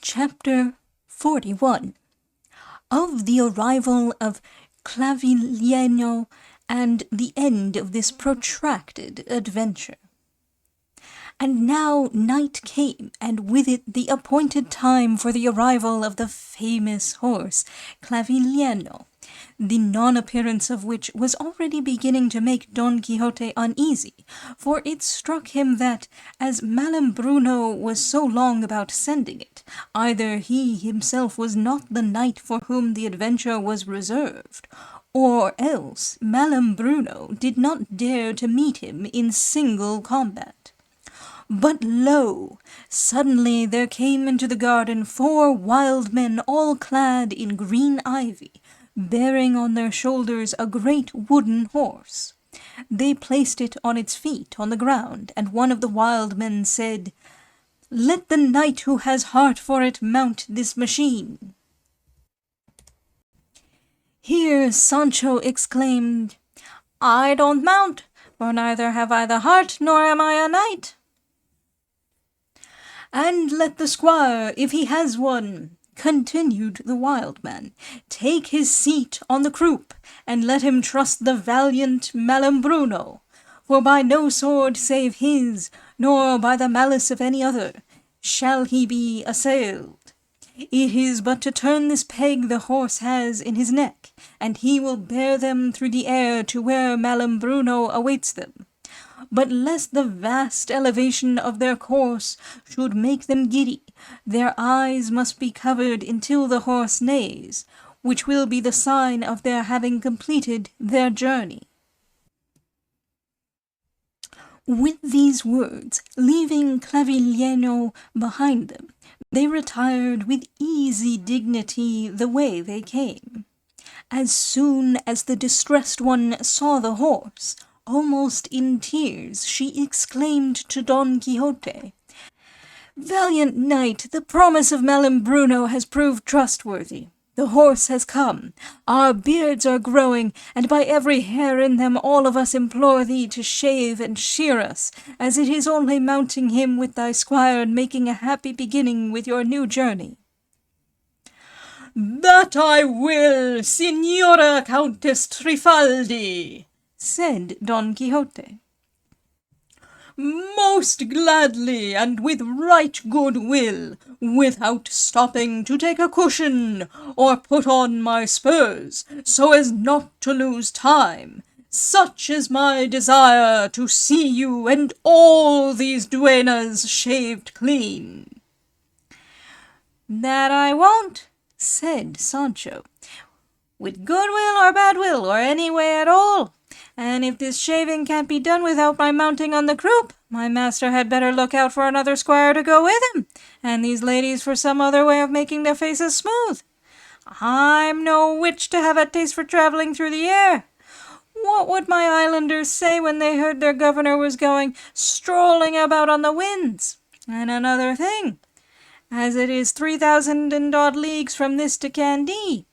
Chapter 41 of the arrival of Clavileno and the end of this protracted adventure. And now night came, and with it the appointed time for the arrival of the famous horse, Clavileno, the non-appearance of which was already beginning to make Don Quixote uneasy, for it struck him that, as Malambruno was so long about sending it, either he himself was not the knight for whom the adventure was reserved, or else Malambruno did not dare to meet him in single combat. But lo! Suddenly there came into the garden 4 wild men all clad in green ivy, bearing on their shoulders a great wooden horse. They placed it on its feet on the ground, and one of the wild men said, "Let the knight who has heart for it mount this machine." Here Sancho exclaimed, "I don't mount, for neither have I the heart, nor am I a knight." "And let the squire, if he has one," continued the wild man, "take his seat on the croup, and let him trust the valiant Malambruno, for by no sword save his, nor by the malice of any other, shall he be assailed. It is but to turn this peg the horse has in his neck, and he will bear them through the air to where Malambruno awaits them. But lest the vast elevation of their course should make them giddy, their eyes must be covered until the horse neighs, which will be the sign of their having completed their journey." With these words, leaving Clavileno behind them, they retired with easy dignity the way they came. As soon as the distressed one saw the horse, almost in tears, she exclaimed to Don Quixote, "Valiant knight, the promise of Malambruno has proved trustworthy. The horse has come, our beards are growing, and by every hair in them all of us implore thee to shave and shear us, as it is only mounting him with thy squire and making a happy beginning with your new journey." "That I will, Signora Countess Trifaldi," said Don Quixote, "most gladly and with right good will, without stopping to take a cushion or put on my spurs, so as not to lose time. Such is my desire, to see you and all these duennas shaved clean." "That I won't," said Sancho, "with good will or bad will, or any way at all. And if this shaving can't be done without my mounting on the croup, my master had better look out for another squire to go with him, and these ladies for some other way of making their faces smooth. I'm no witch to have a taste for travelling through the air. What would my islanders say when they heard their governor was going strolling about on the winds? And another thing, as it is 3,000 and odd leagues from this to Candie,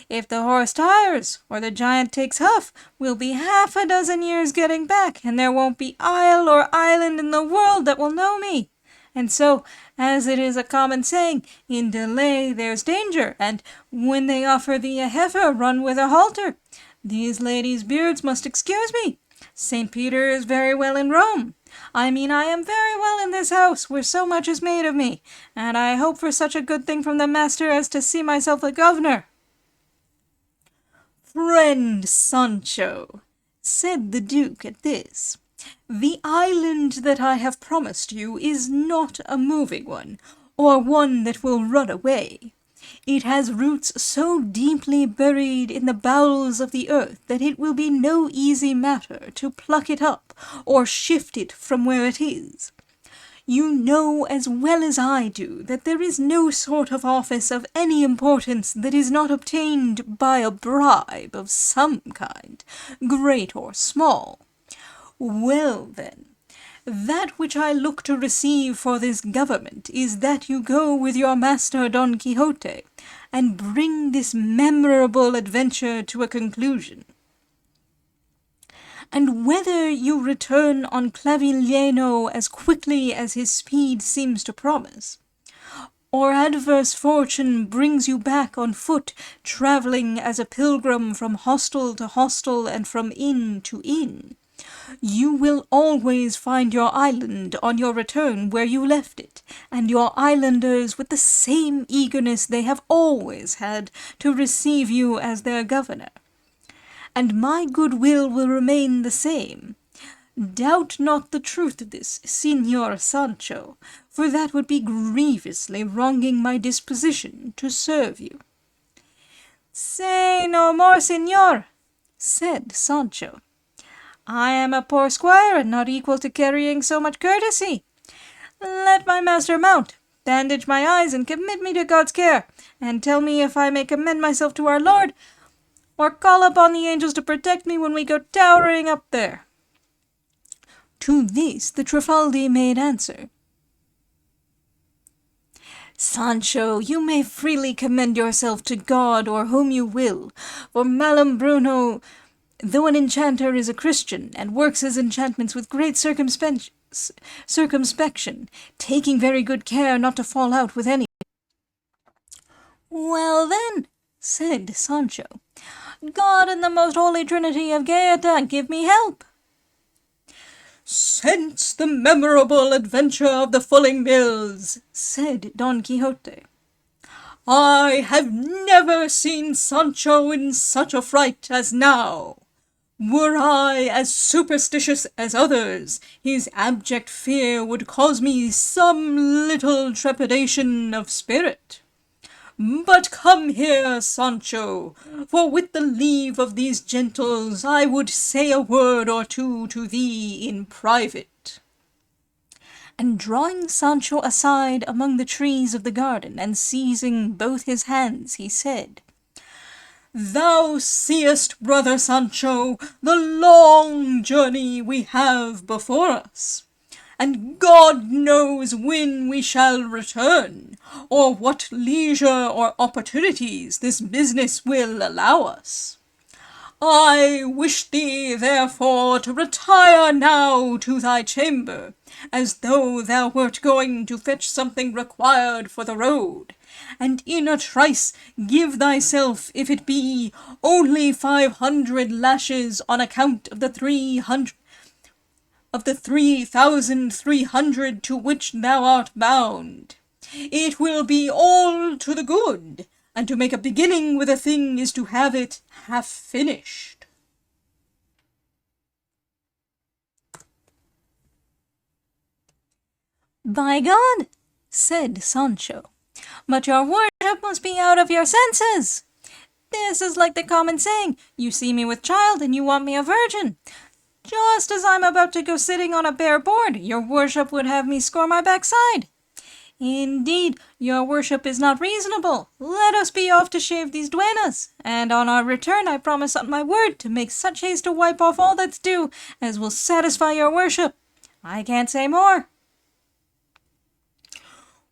if the horse tires, or the giant takes huff, we'll be 6 years getting back, and there won't be isle or island in the world that will know me. And so, as it is a common saying, in delay there's danger, and when they offer thee a heifer, run with a halter. These ladies' beards must excuse me. St. Peter is very well in Rome. I am very well in this house, where so much is made of me, and I hope for such a good thing from the master as to see myself a governor." "Friend Sancho," said the Duke at this, "the island that I have promised you is not a moving one, or one that will run away. It has roots so deeply buried in the bowels of the earth that it will be no easy matter to pluck it up or shift it from where it is. You know as well as I do that there is no sort of office of any importance that is not obtained by a bribe of some kind, great or small. Well then, that which I look to receive for this government is that you go with your master Don Quixote, and bring this memorable adventure to a conclusion. And whether you return on Clavileno as quickly as his speed seems to promise, or adverse fortune brings you back on foot, travelling as a pilgrim from hostel to hostel and from inn to inn, you will always find your island on your return where you left it, and your islanders with the same eagerness they have always had to receive you as their governor. And my goodwill will remain the same. Doubt not the truth of this, Signor Sancho, for that would be grievously wronging my disposition to serve you." "Say no more, Signor," said Sancho. "I am a poor squire and not equal to carrying so much courtesy. Let my master mount, bandage my eyes, and commit me to God's care, and tell me if I may commend myself to our Lord, or call upon the angels to protect me when we go towering up there." To this the Trifaldi made answer, "Sancho, you may freely commend yourself to God or whom you will, for Malambruno, though an enchanter, is a Christian, and works his enchantments with great circumspection, taking very good care not to fall out with any." "Well then," said Sancho, "God and the most holy Trinity of Gaeta give me help." "Since the memorable adventure of the fulling mills," said Don Quixote, "I have never seen Sancho in such a fright as now. Were I as superstitious as others, his abject fear would cause me some little trepidation of spirit. But come here, Sancho, for with the leave of these gentles I would say a word or two to thee in private." And drawing Sancho aside among the trees of the garden, and seizing both his hands, he said, "Thou seest, brother Sancho, the long journey we have before us, and God knows when we shall return, or what leisure or opportunities this business will allow us. I wish thee, therefore, to retire now to thy chamber, as though thou wert going to fetch something required for the road, and in a trice give thyself, if it be, only 500 lashes on account of the 3,300 to which thou art bound. It will be all to the good, and to make a beginning with a thing is to have it half finished." "By God," said Sancho, "but your worship must be out of your senses. This is like the common saying, you see me with child and you want me a virgin. Just as I'm about to go sitting on a bare board, your worship would have me score my backside. Indeed, your worship is not reasonable. Let us be off to shave these duennas, and on our return I promise on my word to make such haste to wipe off all that's due as will satisfy your worship. I can't say more."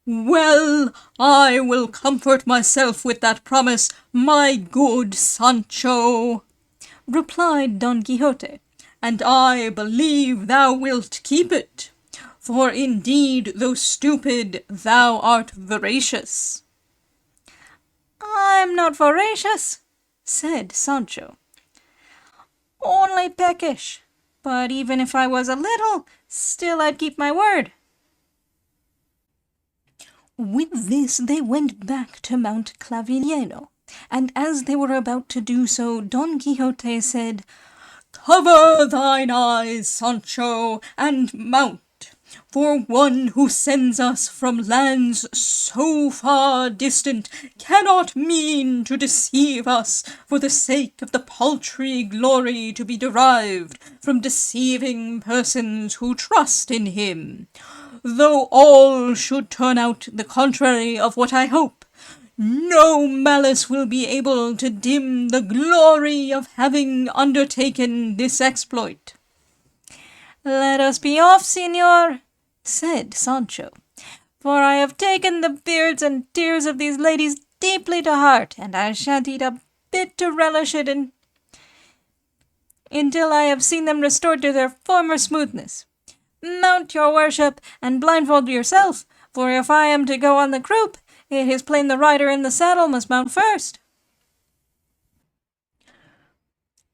"Well, I will comfort myself with that promise, my good Sancho," replied Don Quixote, "and I believe thou wilt keep it. For indeed, though stupid, thou art veracious." "I'm not voracious," said Sancho, "only peckish. But even if I was a little, still I'd keep my word." With this they went back to Mount Clavilleno, and as they were about to do so, Don Quixote said, "Cover thine eyes, Sancho, and mount, for one who sends us from lands so far distant cannot mean to deceive us for the sake of the paltry glory to be derived from deceiving persons who trust in him. Though all should turn out the contrary of what I hope, no malice will be able to dim the glory of having undertaken this exploit." "Let us be off, Señor," said Sancho, "for I have taken the beards and tears of these ladies deeply to heart, and I shan't eat a bit to relish it until I have seen them restored to their former smoothness. Mount, your worship, and blindfold yourself, for if I am to go on the croup, It is plain the rider in the saddle must mount first."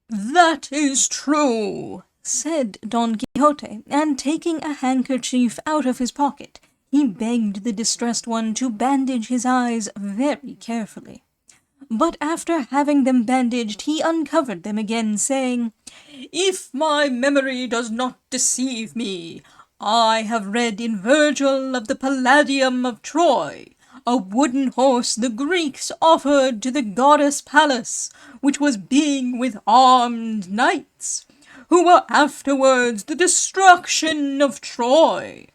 "That is true," said Don Quixote, and taking a handkerchief out of his pocket, he begged the distressed one to bandage his eyes very carefully. But after having them bandaged, he uncovered them again, saying, "If my memory does not deceive me, I have read in Virgil of the Palladium of Troy, a wooden horse the Greeks offered to the goddess Pallas, which was being with armed knights, who were afterwards the destruction of Troy.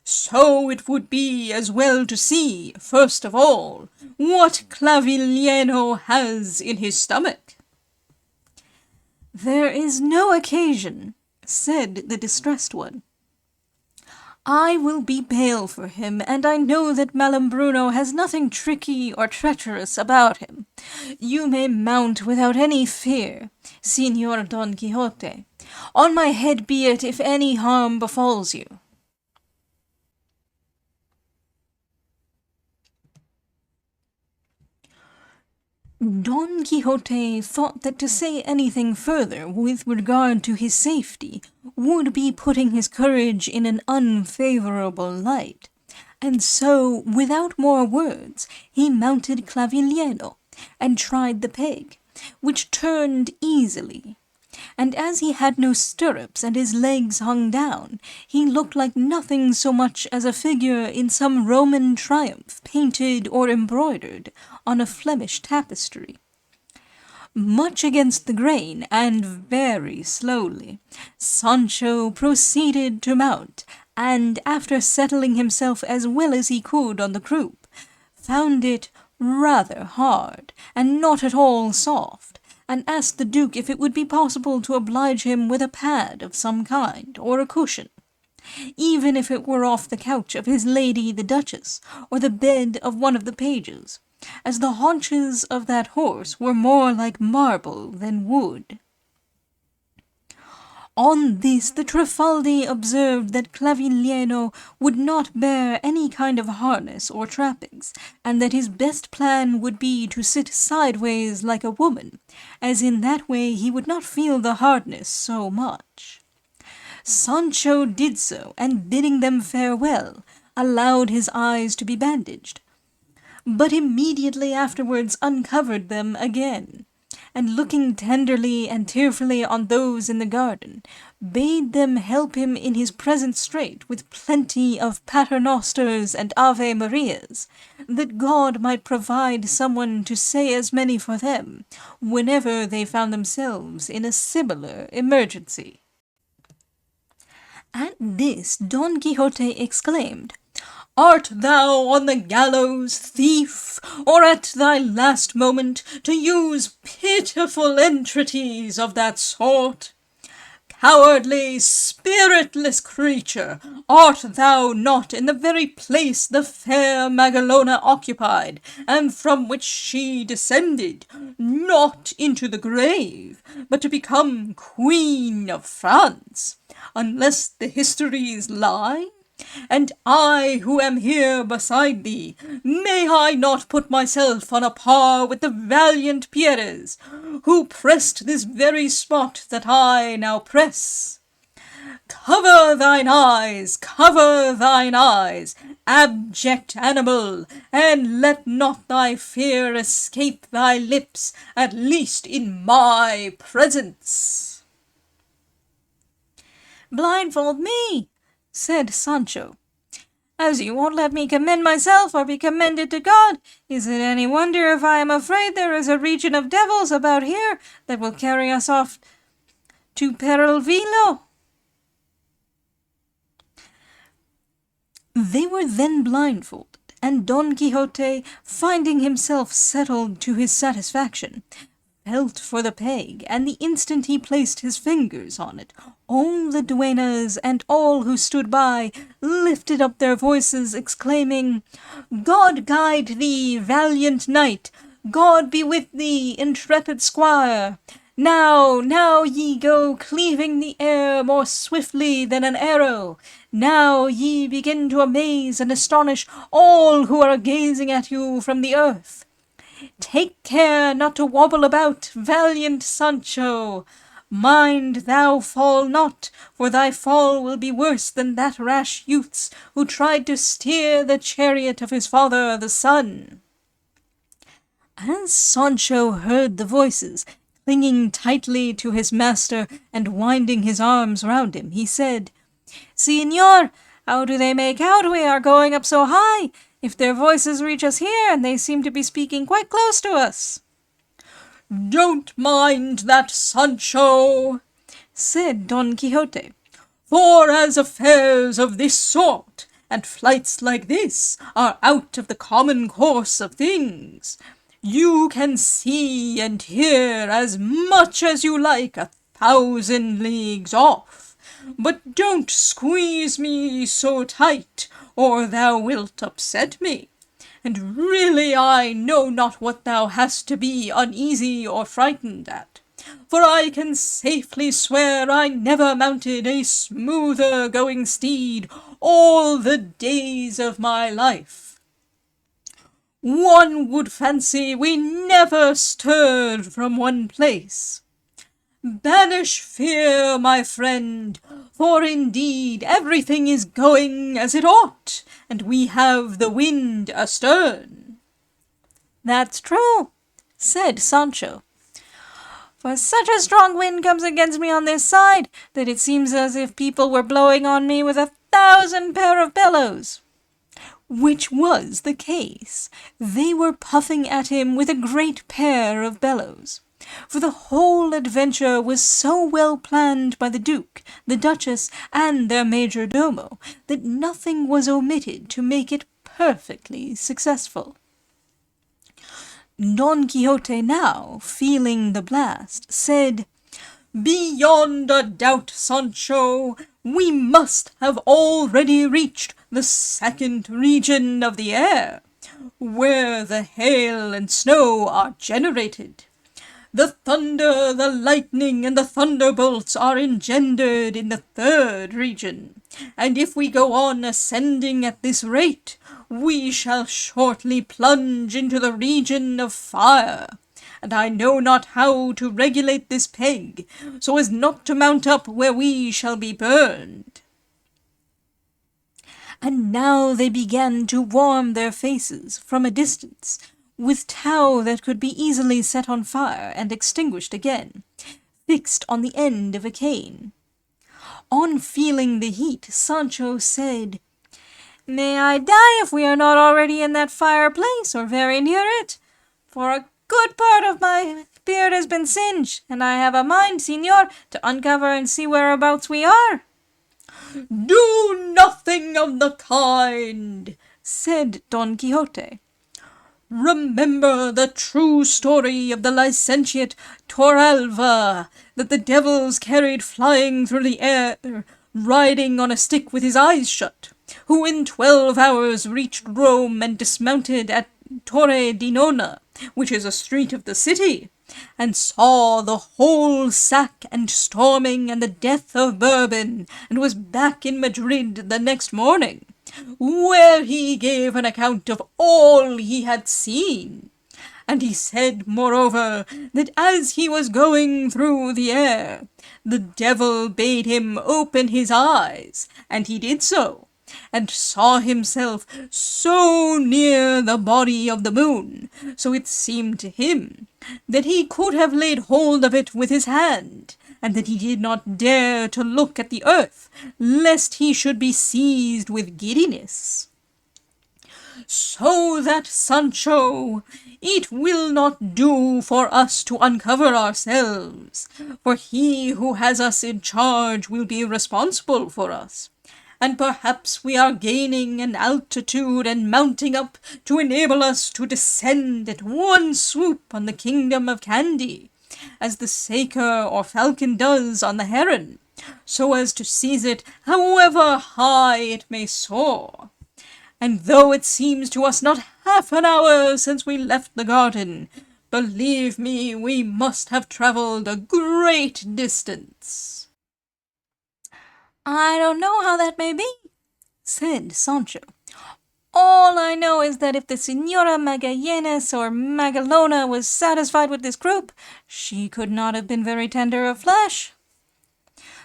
So it would be as well to see, first of all, what Clavileno has in his stomach." "There is no occasion," said the distressed one. "I will be bail for him, and I know that Malambruno has nothing tricky or treacherous about him. You may mount without any fear, Señor Don Quixote. On my head be it if any harm befalls you." Don Quixote thought that to say anything further with regard to his safety would be putting his courage in an unfavourable light, and so, without more words, he mounted Clavileno, and tried the peg, which turned easily. And as he had no stirrups and his legs hung down, he looked like nothing so much as a figure in some Roman triumph painted or embroidered on a Flemish tapestry. Much against the grain, and very slowly, Sancho proceeded to mount, and after settling himself as well as he could on the croup, found it rather hard, and not at all soft, and asked the Duke if it would be possible to oblige him with a pad of some kind, or a cushion, even if it were off the couch of his lady the Duchess, or the bed of one of the pages, as the haunches of that horse were more like marble than wood. On this the Trifaldi observed that Clavileno would not bear any kind of harness or trappings, and that his best plan would be to sit sideways like a woman, as in that way he would not feel the hardness so much. Sancho did so, and bidding them farewell, allowed his eyes to be bandaged, but immediately afterwards uncovered them again, and looking tenderly and tearfully on those in the garden, bade them help him in his present strait with plenty of paternosters and Ave Marias, that God might provide someone to say as many for them, whenever they found themselves in a similar emergency. At this Don Quixote exclaimed, "Art thou on the gallows, thief, or at thy last moment, to use pitiful entreaties of that sort? Cowardly, spiritless creature, art thou not in the very place the fair Magalona occupied, and from which she descended, not into the grave, but to become Queen of France, unless the histories lie? And I, who am here beside thee, may I not put myself on a par with the valiant Pierres, who pressed this very spot that I now press? Cover thine eyes, abject animal, and let not thy fear escape thy lips, at least in my presence." "Blindfold me," said Sancho, "as you won't let me commend myself or be commended to God. Is it any wonder if I am afraid there is a region of devils about here that will carry us off to Peralvillo?" They were then blindfolded, and Don Quixote, finding himself settled to his satisfaction, felt for the peg, and the instant he placed his fingers on it, all the duennas and all who stood by lifted up their voices, exclaiming, "God guide thee, valiant knight! God be with thee, intrepid squire! Now ye go cleaving the air more swiftly than an arrow! Now ye begin to amaze and astonish all who are gazing at you from the earth. Take care not to wobble about, valiant Sancho. Mind thou fall not, for thy fall will be worse than that rash youth's who tried to steer the chariot of his father the sun." As Sancho heard the voices, clinging tightly to his master and winding his arms round him, he said, "Señor, how do they make out we are going up so high? If their voices reach us here, and they seem to be speaking quite close to us." "Don't mind that, Sancho," said Don Quixote, "for as affairs of this sort, and flights like this, are out of the common course of things, you can see and hear as much as you like 1,000 leagues off. But don't squeeze me so tight, or thou wilt upset me. And really I know not what thou hast to be uneasy or frightened at, for I can safely swear I never mounted a smoother going steed all the days of my life. One would fancy we never stirred from one place. Banish fear, my friend, for indeed everything is going as it ought, and we have the wind astern." "That's true," said Sancho, "for such a strong wind comes against me on this side, that it seems as if people were blowing on me with 1,000 pair of bellows." Which was the case. They were puffing at him with a great pair of bellows. For the whole adventure was so well planned by the Duke, the Duchess, and their major domo, that nothing was omitted to make it perfectly successful. Don Quixote now, feeling the blast, said, "Beyond a doubt, Sancho, we must have already reached the second region of the air, where the hail and snow are generated. The thunder, the lightning, and the thunderbolts are engendered in the third region, and if we go on ascending at this rate, we shall shortly plunge into the region of fire, and I know not how to regulate this peg, so as not to mount up where we shall be burned." And now they began to warm their faces from a distance, with tow that could be easily set on fire and extinguished again, fixed on the end of a cane. On feeling the heat, Sancho said, "May I die if we are not already in that fireplace, or very near it, for a good part of my beard has been singed, and I have a mind, señor, to uncover and see whereabouts we are." "Do nothing of the kind," said Don Quixote. "Remember the true story of the licentiate Torralva, that the devils carried flying through the air, riding on a stick with his eyes shut, who in 12 hours reached Rome and dismounted at Torre di Nona, which is a street of the city, and saw the whole sack and storming and the death of Bourbon, and was back in Madrid the next morning, where he gave an account of all he had seen. And he said, moreover, that as he was going through the air, the devil bade him open his eyes, and he did so, and saw himself so near the body of the moon, so it seemed to him that he could have laid hold of it with his hand, and that he did not dare to look at the earth, lest he should be seized with giddiness. So that, Sancho, it will not do for us to uncover ourselves, for he who has us in charge will be responsible for us, and perhaps we are gaining an altitude and mounting up to enable us to descend at one swoop on the kingdom of Candy, as the saker or falcon does on the heron, so as to seize it however high it may soar. And though it seems to us not half an hour since we left the garden, believe me, we must have travelled a great distance." "I don't know how that may be," Said Sancho, all I know is that if the Señora Magallanes or Magalona was satisfied with this group, she could not have been very tender of flesh.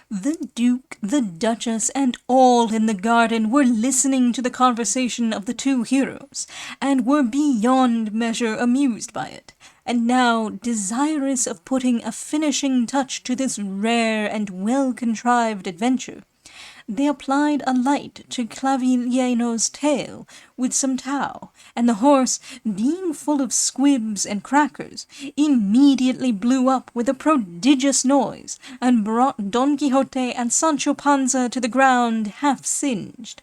The Duke, the Duchess, and all in the garden were listening to the conversation of the two heroes, and were beyond measure amused by it, and now, desirous of putting a finishing touch to this rare and well-contrived adventure, they applied a light to Clavileño's tail with some tow, and the horse, being full of squibs and crackers, immediately blew up with a prodigious noise, and brought Don Quixote and Sancho Panza to the ground half-singed.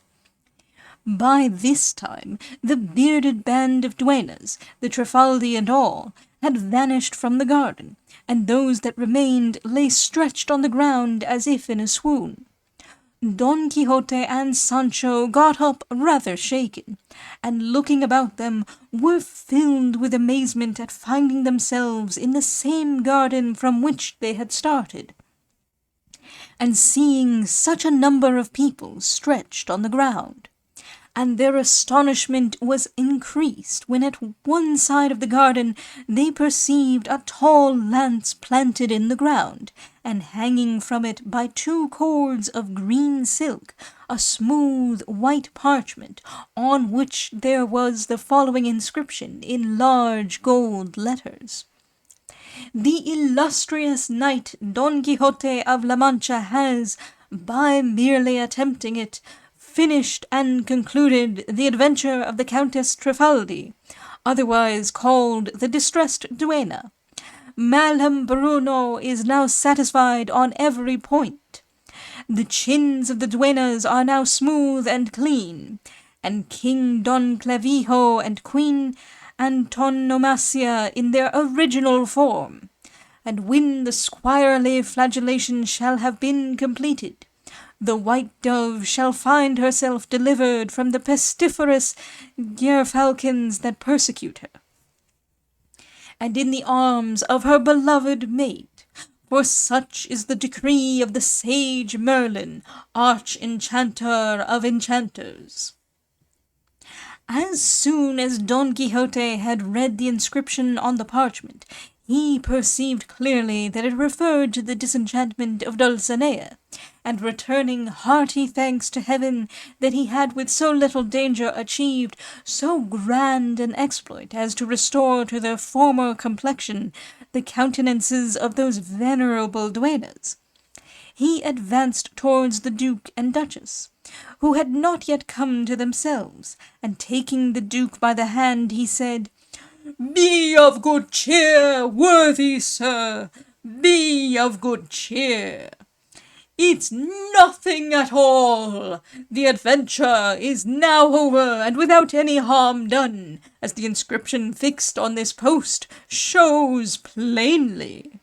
By this time the bearded band of duennas, the Trifaldi and all, had vanished from the garden, and those that remained lay stretched on the ground as if in a swoon. Don Quixote and Sancho got up rather shaken, and looking about them were filled with amazement at finding themselves in the same garden from which they had started, and seeing such a number of people stretched on the ground. And their astonishment was increased when at one side of the garden they perceived a tall lance planted in the ground, and hanging from it by 2 cords of green silk, a smooth white parchment, on which there was the following inscription in large gold letters: "The illustrious knight Don Quixote of La Mancha has, by merely attempting it, finished and concluded the adventure of the Countess Trifaldi, otherwise called the Distressed Duenna. Madame Bruno is now satisfied on every point. The chins of the duennas are now smooth and clean, and King Don Clavijo and Queen Antonomasia in their original form. And when the squirely flagellation shall have been completed, the white dove shall find herself delivered from the pestiferous gerfalcons that persecute her, and in the arms of her beloved mate, for such is the decree of the sage Merlin, arch-enchanter of enchanters." As soon as Don Quixote had read the inscription on the parchment, he perceived clearly that it referred to the disenchantment of Dulcinea, and returning hearty thanks to heaven that he had with so little danger achieved so grand an exploit as to restore to their former complexion the countenances of those venerable duennas, he advanced towards the Duke and Duchess, who had not yet come to themselves, and taking the Duke by the hand, he said, "Be of good cheer, worthy sir, be of good cheer. It's nothing at all. The adventure is now over, and without any harm done, as the inscription fixed on this post shows plainly."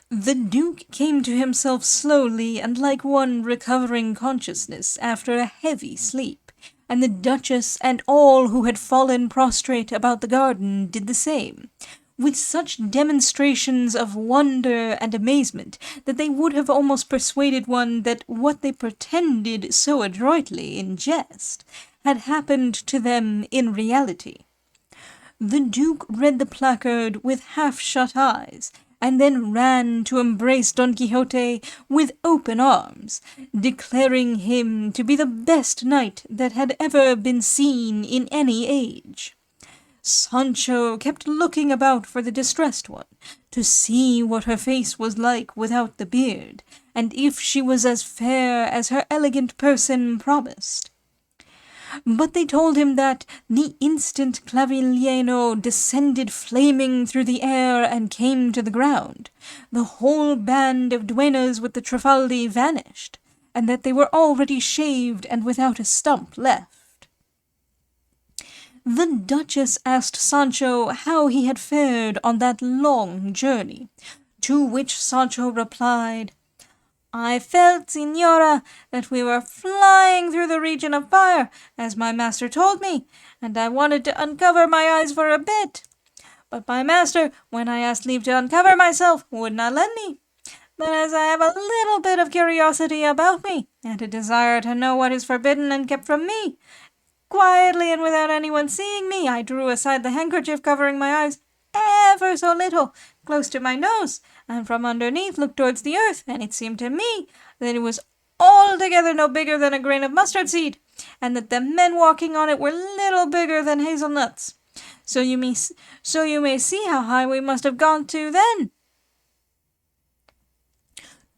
The Duke came to himself slowly and like one recovering consciousness after a heavy sleep, and the Duchess and all who had fallen prostrate about the garden did the same, with such demonstrations of wonder and amazement that they would have almost persuaded one that what they pretended so adroitly in jest had happened to them in reality. The Duke read the placard with half-shut eyes, and then ran to embrace Don Quixote with open arms, declaring him to be the best knight that had ever been seen in any age. Sancho kept looking about for the distressed one, to see what her face was like without the beard, and if she was as fair as her elegant person promised. But they told him that, the instant Clavileño descended flaming through the air and came to the ground, the whole band of duennas with the Trifaldi vanished, and that they were already shaved and without a stump left. The Duchess asked Sancho how he had fared on that long journey, to which Sancho replied, "I felt, Señora, that we were flying through the region of fire, as my master told me, and I wanted to uncover my eyes for a bit. But my master, when I asked leave to uncover myself, would not let me. But as I have a little bit of curiosity about me, and a desire to know what is forbidden and kept from me, quietly and without anyone seeing me, I drew aside the handkerchief covering my eyes ever so little, close to my nose, and from underneath looked towards the earth, and it seemed to me that it was altogether no bigger than a grain of mustard seed, and that the men walking on it were little bigger than hazelnuts. So you may see how high we must have gone to then."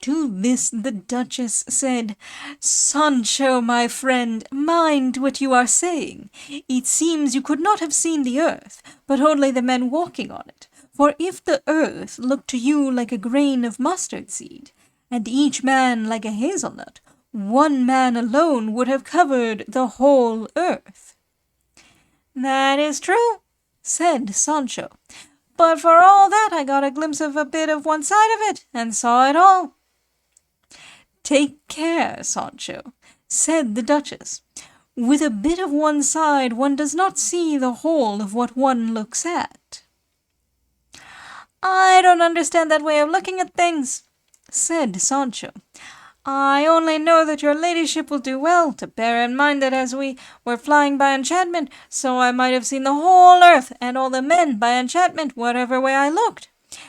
To this the Duchess said, "Sancho, my friend, mind what you are saying. It seems you could not have seen the earth, but only the men walking on it. For if the earth looked to you like a grain of mustard seed, and each man like a hazelnut, one man alone would have covered the whole earth." "That is true," said Sancho, "but for all that I got a glimpse of a bit of one side of it, and saw it all." "Take care, Sancho," said the Duchess. "With a bit of one side one does not see the whole of what one looks at." "I don't understand that way of looking at things," said Sancho. "I only know that your ladyship will do well to bear in mind that as we were flying by enchantment, so I might have seen the whole earth and all the men by enchantment, whatever way I looked.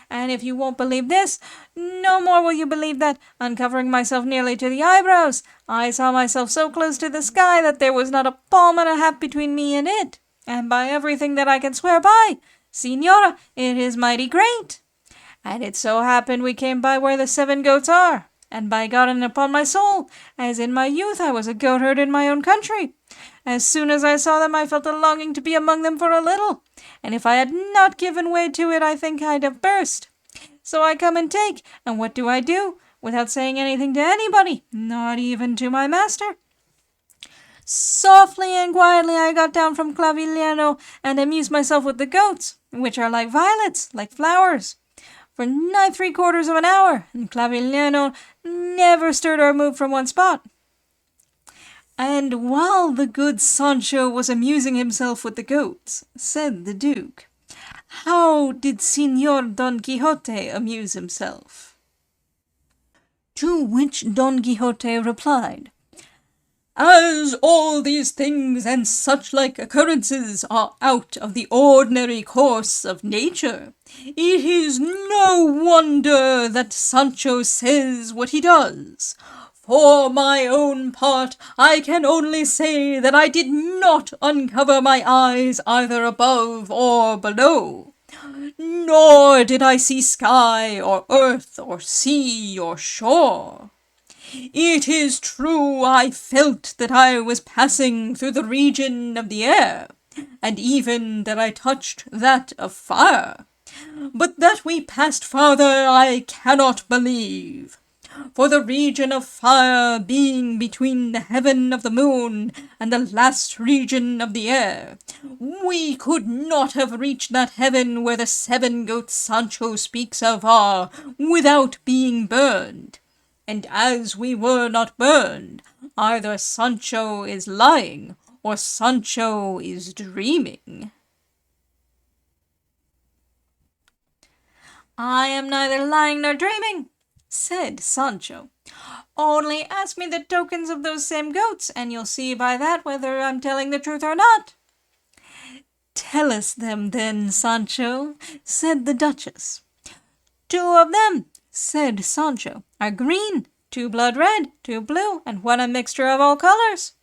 And if you won't believe this, no more will you believe that, uncovering myself nearly to the eyebrows, I saw myself so close to the sky that there was not a palm and a half between me and it. And by everything that I can swear by, Señora, it is mighty great. And it so happened we came by where the 7 goats are, and by God and upon my soul, as in my youth I was a goatherd in my own country. As soon as I saw them I felt a longing to be among them for a little, and if I had not given way to it I think I'd have burst. So I come and take, and what do? Without saying anything to anybody, not even to my master. Softly and quietly I got down from Clavigliano and amused myself with the goats, which are like violets, like flowers, for nigh 3/4 of an hour, and Clavigliano never stirred or moved from one spot." "And while the good Sancho was amusing himself with the goats," said the Duke, "how did Señor Don Quixote amuse himself?" To which Don Quixote replied, "As all these things and such like occurrences are out of the ordinary course of nature, it is no wonder that Sancho says what he does. For my own part, I can only say that I did not uncover my eyes either above or below, nor did I see sky or earth or sea or shore. It is true I felt that I was passing through the region of the air, and even that I touched that of fire, but that we passed farther I cannot believe. For the region of fire being between the heaven of the moon and the last region of the air, we could not have reached that heaven where the 7 goats Sancho speaks of are, without being burned. And as we were not burned, either Sancho is lying or Sancho is dreaming." "I am neither lying nor dreaming," said Sancho. "Only ask me the tokens of those same goats, and you'll see by that whether I'm telling the truth or not." "Tell us them then, Sancho," said the Duchess. 2 of them," said Sancho, "are green, 2 blood red, 2 blue, and 1 a mixture of all colors."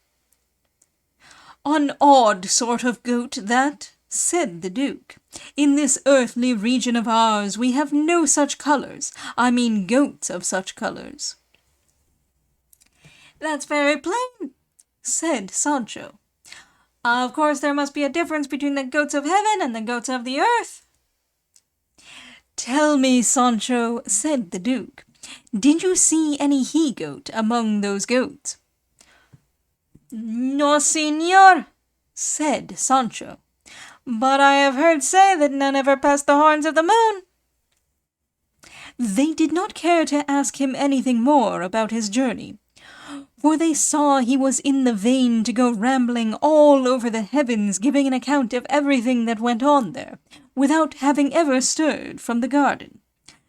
"An odd sort of goat that," said the Duke. "In this earthly region of ours we have no such colors. I mean goats of such colors." "That's very plain," said Sancho. "Of course there must be a difference between the goats of heaven and the goats of the earth." "Tell me, Sancho," said the Duke, "did you see any he-goat among those goats?" "No, señor," said Sancho, "but I have heard say that none ever passed the horns of the moon." They did not care to ask him anything more about his journey, for they saw he was in the vein to go rambling all over the heavens, giving an account of everything that went on there, without having ever stirred from the garden.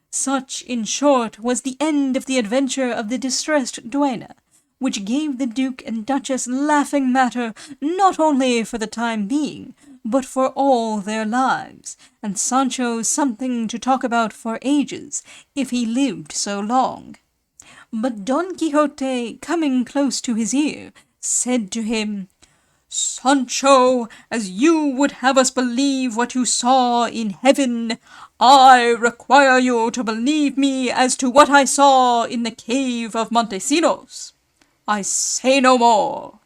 Such, in short, was the end of the adventure of the distressed duenna, which gave the Duke and Duchess laughing matter not only for the time being, but for all their lives, and Sancho something to talk about for ages, if he lived so long. But Don Quixote, coming close to his ear, said to him, "Sancho, as you would have us believe what you saw in heaven, I require you to believe me as to what I saw in the cave of Montesinos. I say no more."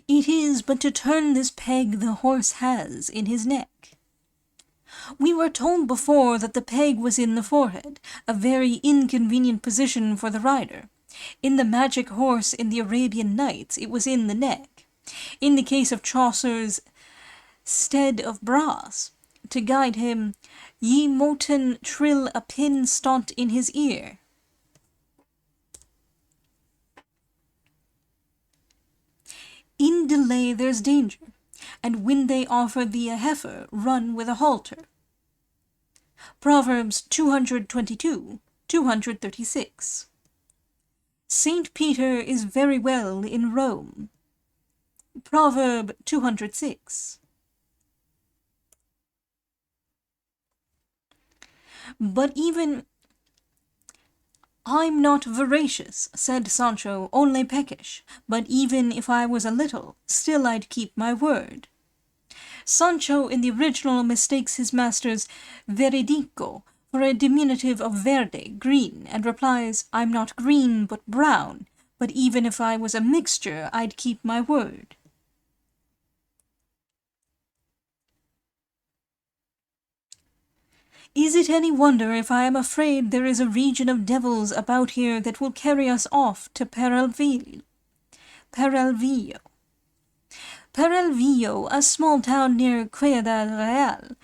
It is but to turn this peg the horse has in his neck. We were told before that the peg was in the forehead, a very inconvenient position for the rider. In the magic horse in the Arabian Nights it was in the neck. In the case of Chaucer's Stead of Brass, to guide him, ye moten trill a pin stont in his ear. In delay there's danger, and when they offer thee a heifer, run with a halter. Proverbs 222, 236. Saint Peter is very well in Rome. Proverb 206. But even I'm not voracious, said Sancho, only peckish, but even if I was a little, still I'd keep my word. Sancho in the original mistakes his master's veridico for a diminutive of verde, green, and replies, I'm not green but brown, but even if I was a mixture, I'd keep my word. Is it any wonder if I am afraid there is a region of devils about here that will carry us off to Peralvillo? Peralvillo, a small town near Ciudad Real,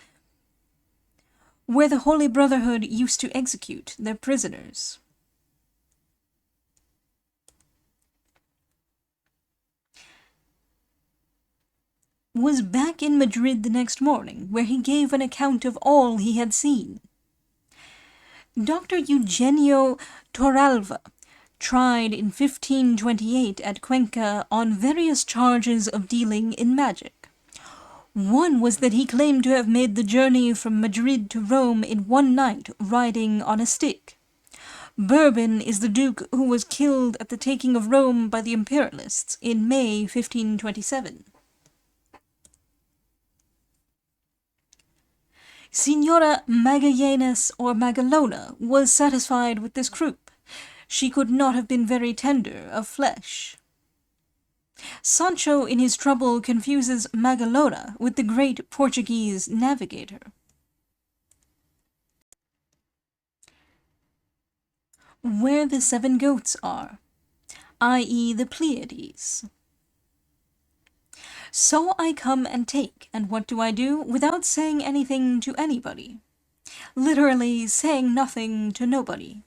where the Holy Brotherhood used to execute their prisoners. Was back in Madrid the next morning, where he gave an account of all he had seen. Dr. Eugenio Torralva, tried in 1528 at Cuenca on various charges of dealing in magic. One was that he claimed to have made the journey from Madrid to Rome in one night, riding on a stick. Bourbon is the duke who was killed at the taking of Rome by the Imperialists in May 1527. Signora Magallanes or Magalona was satisfied with this croup. She could not have been very tender of flesh. Sancho in his trouble confuses Magalona with the great Portuguese navigator. Where the 7 goats are, i.e. the Pleiades. So I come and take, and what do I do? Without saying anything to anybody. Literally saying nothing to nobody.